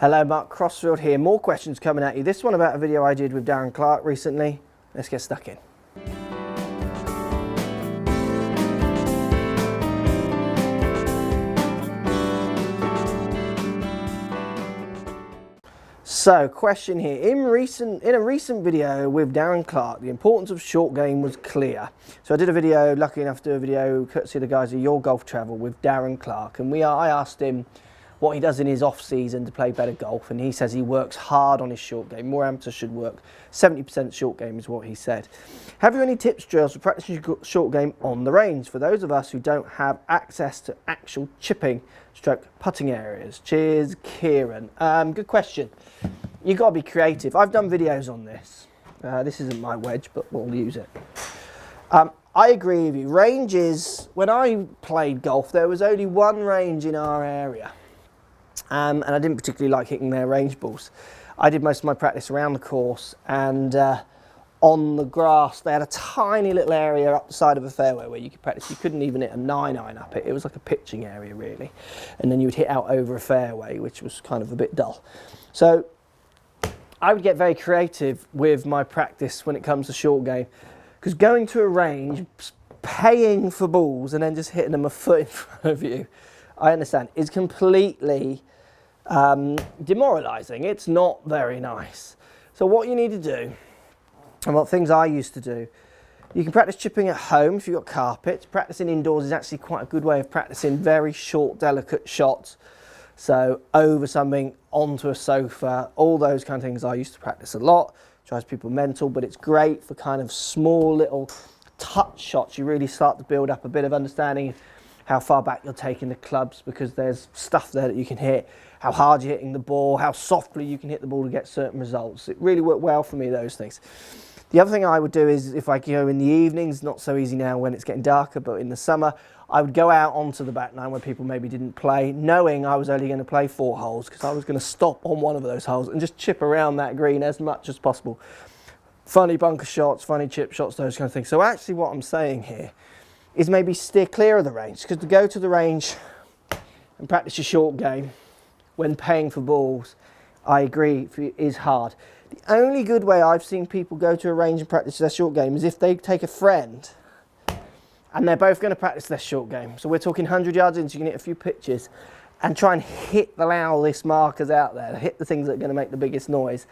Hello, Mark, Crossfield here. More questions coming at you. This one about a video I did with Darren Clark recently. Let's get stuck in. So, question here. In a recent video with Darren Clark, the importance of short game was clear. So I did a video, lucky enough to do a video, courtesy of the guys at Your Golf Travel with Darren Clark, and I asked him what he does in his off season to play better golf, and he says he works hard on his short game. More amateurs should work 70% short game is what he said. Have you any tips, drills for practicing short game on the range for those of us who don't have access to actual chipping stroke putting areas? Cheers, Kieran. Good question. You've got to be creative. I've done videos on this. This isn't my wedge, but we'll use it. I agree with you. Ranges, when I played golf, there was only one range in our area. And I didn't particularly like hitting their range balls. I did most of my practice around the course, and on the grass they had a tiny little area up the side of a fairway where you could practice. You couldn't even hit a 9-iron up it. It was like a pitching area really, and then you would hit out over a fairway, which was kind of a bit dull. So I would get very creative with my practice when it comes to short game, because going to a range, paying for balls and then just hitting them a foot in front of you, I understand, is completely demoralising. It's not very nice. So what you need to do, and what things I used to do, you can practice chipping at home if you've got carpets. Practicing indoors is actually quite a good way of practicing very short, delicate shots. So over something, onto a sofa, all those kind of things I used to practice a lot. Drives people mental, but it's great for kind of small little touch shots. You really start to build up a bit of understanding how far back you're taking the clubs, because there's stuff there that you can hit, how hard you're hitting the ball, how softly you can hit the ball to get certain results. It really worked well for me, those things. The other thing I would do is, if I go in the evenings, not so easy now when it's getting darker, but in the summer, I would go out onto the back nine where people maybe didn't play, knowing I was only going to play 4 holes, because I was going to stop on one of those holes and just chip around that green as much as possible. Funny bunker shots, funny chip shots, those kind of things. So actually what I'm saying here is maybe steer clear of the range, because to go to the range and practice your short game when paying for balls, I agree, is hard. The only good way I've seen people go to a range and practice their short game is if they take a friend and they're both going to practice their short game. So we're talking 100 yards in, so you can hit a few pitches and try and hit the loudest markers out there, hit the things that are going to make the biggest noise,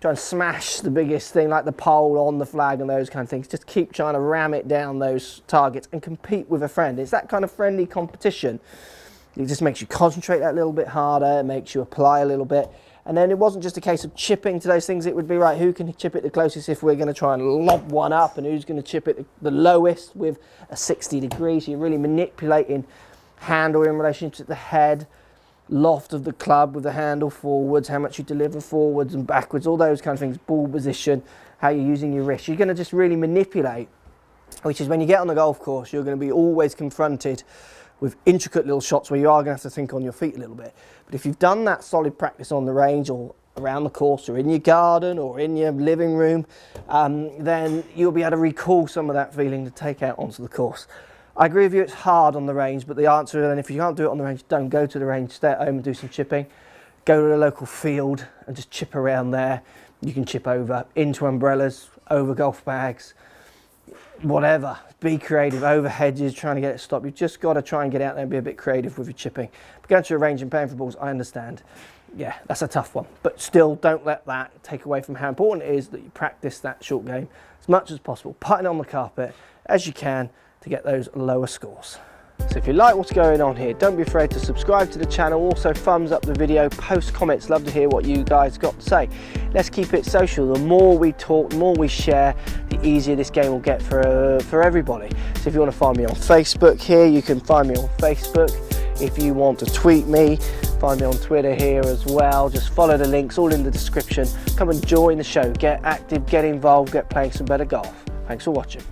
try and smash the biggest thing like the pole on the flag and those kind of things. Just keep trying to ram it down those targets and compete with a friend. It's that kind of friendly competition. It just makes you concentrate that little bit harder, it makes you apply a little bit. And then it wasn't just a case of chipping to those things. It would be, right, who can chip it the closest if we're going to try and lob one up, and who's going to chip it the lowest with a 60 degree. So you're really manipulating handle in relation to the head, loft of the club with the handle forwards, how much you deliver forwards and backwards, all those kind of things, ball position, how you're using your wrist. You're going to just really manipulate, which is when you get on the golf course, you're going to be always confronted with intricate little shots where you are going to have to think on your feet a little bit. But if you've done that solid practice on the range or around the course or in your garden or in your living room, then you'll be able to recall some of that feeling to take out onto the course. I agree with you, it's hard on the range, but the answer is, then, if you can't do it on the range, don't go to the range, stay at home and do some chipping. Go to a local field and just chip around there. You can chip over into umbrellas, over golf bags, whatever. Be creative, over hedges, trying to get it stopped. You've just got to try and get out there and be a bit creative with your chipping. But going to a range and paying for balls, I understand. Yeah, that's a tough one. But still, don't let that take away from how important it is that you practice that short game as much as possible. Putting on the carpet as you can to get those lower scores. So if you like what's going on here, don't be afraid to subscribe to the channel. Also thumbs up the video, post comments, love to hear what you guys got to say. Let's keep it social. The more we talk, the more we share, the easier this game will get for everybody. So if you want to find me on Facebook here, you can find me on Facebook. If you want to tweet me, find me on Twitter here as well. Just follow the links, all in the description. Come and join the show, get active, get involved, get playing some better golf. Thanks for watching.